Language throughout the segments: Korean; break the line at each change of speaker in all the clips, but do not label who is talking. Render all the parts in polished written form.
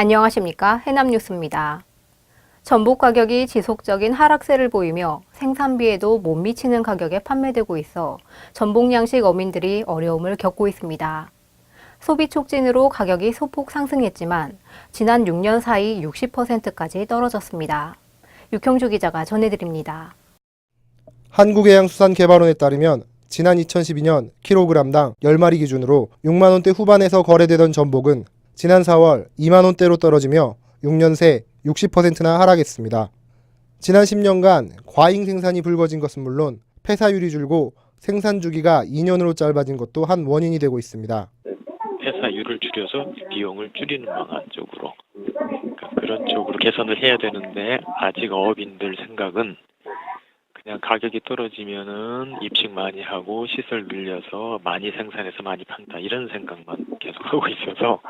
안녕하십니까? 해남뉴스입니다. 전복 가격이 지속적인 하락세를 보이며 생산비에도 못 미치는 가격에 판매되고 있어 전복 양식 어민들이 어려움을 겪고 있습니다. 소비 촉진으로 가격이 소폭 상승했지만 지난 6년 사이 60%까지 떨어졌습니다. 육형주 기자가 전해드립니다.
한국해양수산개발원에 따르면 지난 2012년 킬로그램당 10마리 기준으로 6만 원대 후반에서 거래되던 전복은 지난 4월 2만 원대로 떨어지며 6년 새 60%나 하락했습니다. 지난 10년간 과잉 생산이 불거진 것은 물론 폐사율이 줄고 생산 주기가 2년으로 짧아진 것도 한 원인이 되고 있습니다.
폐사율을 줄여서 비용을 줄이는 방안 쪽으로 그런 쪽으로 개선을 해야 되는데 아직 어업인들 생각은 그냥 가격이 떨어지면은 입식 많이 하고 시설 늘려서 많이 생산해서 많이 판다 이런 생각만 계속하고 있어서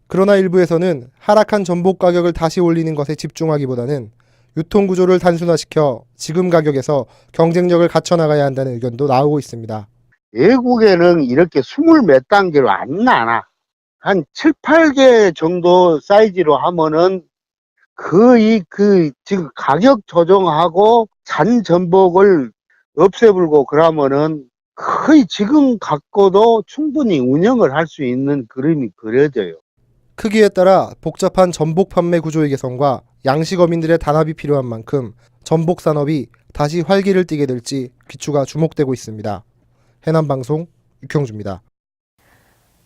그러나 일부에서는 하락한 전복 가격을 다시 올리는 것에 집중하기보다는 유통구조를 단순화시켜 지금 가격에서 경쟁력을 갖춰나가야 한다는 의견도 나오고 있습니다.
외국에는 이렇게 20 몇 단계로 안 나나. 한 7, 8개 정도 사이즈로 하면은 거의 지금 가격 조정하고 잔 전복을 없애불고 그러면은 거의 지금 갖고도 충분히 운영을 할 수 있는 그림이 그려져요.
크기에 따라 복잡한 전복 판매 구조의 개선과 양식어민들의 단합이 필요한 만큼 전복 산업이 다시 활기를 띠게 될지 귀추가 주목되고 있습니다. 해남방송 육형주입니다.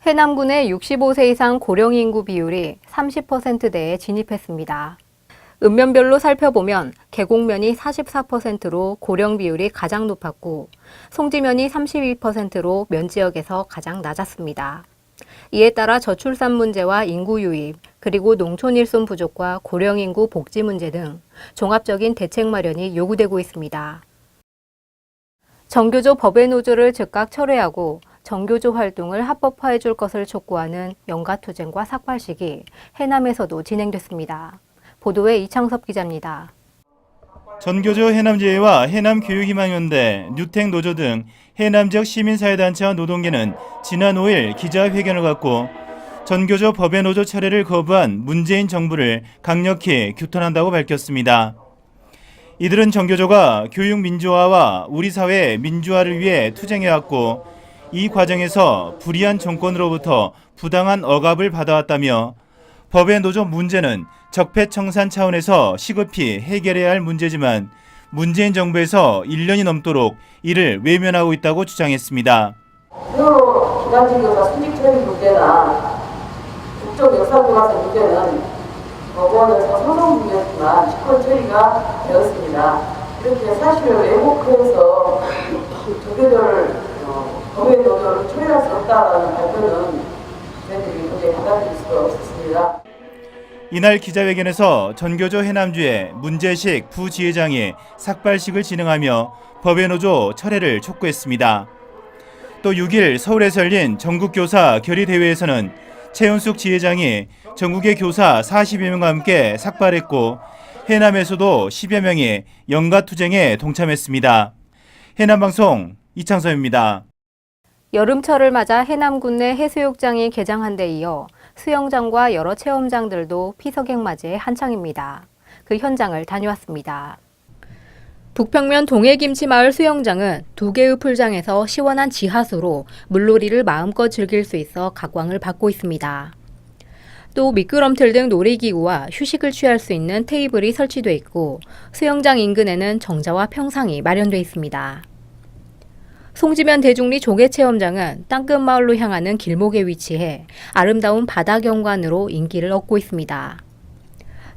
해남군의 65세 이상 고령 인구 비율이 30%대에 진입했습니다. 읍면별로 살펴보면 계곡면이 44%로 고령 비율이 가장 높았고 송지면이 32%로 면 지역에서 가장 낮았습니다. 이에 따라 저출산 문제와 인구 유입, 그리고 농촌 일손 부족과 고령 인구 복지 문제 등 종합적인 대책 마련이 요구되고 있습니다. 정교조 법외 노조를 즉각 철회하고 정교조 활동을 합법화해 줄 것을 촉구하는 영가투쟁과 삭발식이 해남에서도 진행됐습니다. 보도에 이창섭 기자입니다.
전교조 해남지회와 해남교육희망연대, 뉴텍노조 등 해남 지역 시민사회단체와 노동계는 지난 5일 기자회견을 갖고 전교조 법외노조 철회를 거부한 문재인 정부를 강력히 규탄한다고 밝혔습니다. 이들은 전교조가 교육 민주화와 우리 사회의 민주화를 위해 투쟁해왔고 이 과정에서 불의한 정권으로부터 부당한 억압을 받아왔다며 법외노조 문제는 적폐청산 차원에서 시급히 해결해야 할 문제지만 문재인 정부에서 1년이 넘도록 이를 외면하고 있다고 주장했습니다.
여러 기관지교사 수직 처리 문제나 국정 역사교과서 문제는 법원에서 소송 문제지만 직권 처리가 되었습니다. 이렇게 사실을 왜곡해서 조교들 법외노조를 처리할 수 없다는 발표는 저희들이 도저히 받아들일 수가 없었습니다.
이날 기자회견에서 전교조 해남주의 문재식 부지회장이 삭발식을 진행하며 법외노조 철회를 촉구했습니다. 또 6일 서울에서 열린 전국교사 결의대회에서는 최은숙 지회장이 전국의 교사 40여 명과 함께 삭발했고 해남에서도 10여 명이 영가투쟁에 동참했습니다. 해남방송 이창섭입니다.
여름철을 맞아 해남군 내 해수욕장이 개장한 데 이어 수영장과 여러 체험장들도 피서객 맞이에 한창입니다. 그 현장을 다녀왔습니다. 북평면 동해김치마을 수영장은 2개의 풀장에서 시원한 지하수로 물놀이를 마음껏 즐길 수 있어 각광을 받고 있습니다. 또 미끄럼틀 등 놀이기구와 휴식을 취할 수 있는 테이블이 설치돼 있고 수영장 인근에는 정자와 평상이 마련돼 있습니다. 송지면 대중리 조개체험장은 땅끝마을로 향하는 길목에 위치해 아름다운 바다 경관으로 인기를 얻고 있습니다.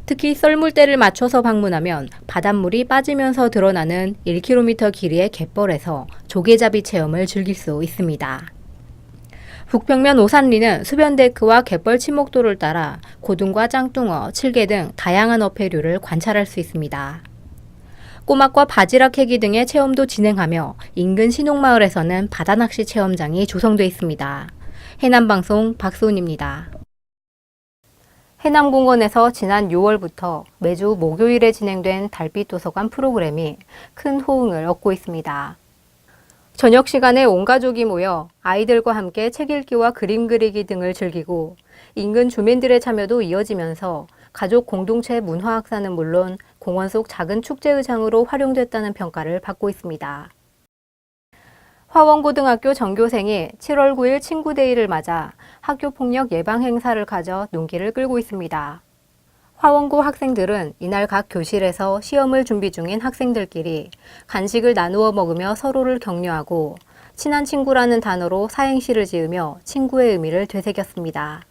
특히 썰물대를 맞춰서 방문하면 바닷물이 빠지면서 드러나는 1km 길이의 갯벌에서 조개잡이 체험을 즐길 수 있습니다. 북평면 오산리는 수변데크와 갯벌 침목도를 따라 고등과 짱뚱어, 칠개 등 다양한 어패류를 관찰할 수 있습니다. 꼬막과 바지락 캐기 등의 체험도 진행하며 인근 신옥마을에서는 바다낚시 체험장이 조성돼 있습니다. 해남방송 박소은입니다. 해남공원에서 지난 6월부터 매주 목요일에 진행된 달빛 도서관 프로그램이 큰 호응을 얻고 있습니다. 저녁 시간에 온 가족이 모여 아이들과 함께 책 읽기와 그림 그리기 등을 즐기고 인근 주민들의 참여도 이어지면서 가족 공동체 문화 확산은 물론 공원 속 작은 축제 의장으로 활용됐다는 평가를 받고 있습니다. 화원고등학교 전교생이 7월 9일 친구데이를 맞아 학교폭력 예방 행사를 가져 눈길을 끌고 있습니다. 화원고 학생들은 이날 각 교실에서 시험을 준비 중인 학생들끼리 간식을 나누어 먹으며 서로를 격려하고 친한 친구라는 단어로 사행시를 지으며 친구의 의미를 되새겼습니다.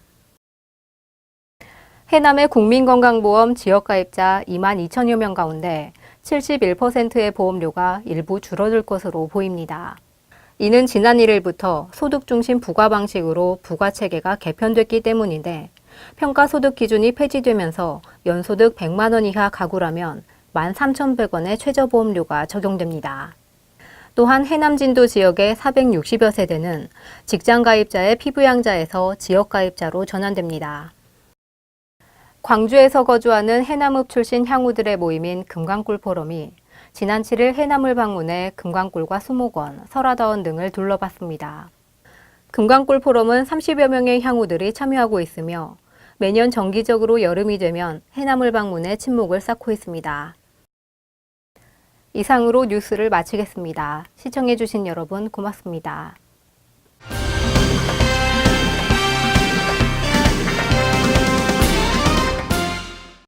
해남의 국민건강보험 지역가입자 2만 2천여 명 가운데 71%의 보험료가 일부 줄어들 것으로 보입니다. 이는 지난 1일부터 소득 중심 부과 방식으로 부과체계가 개편됐기 때문인데 평가 소득 기준이 폐지되면서 연소득 100만 원 이하 가구라면 13,100원의 최저보험료가 적용됩니다. 또한 해남 진도 지역의 460여 세대는 직장가입자의 피부양자에서 지역가입자로 전환됩니다. 광주에서 거주하는 해남읍 출신 향우들의 모임인 금강굴 포럼이 지난 7일 해남을 방문해 금강굴과 수목원, 설화다원 등을 둘러봤습니다. 금강굴 포럼은 30여 명의 향우들이 참여하고 있으며 매년 정기적으로 여름이 되면 해남을 방문해 친목을 쌓고 있습니다. 이상으로 뉴스를 마치겠습니다. 시청해주신 여러분 고맙습니다.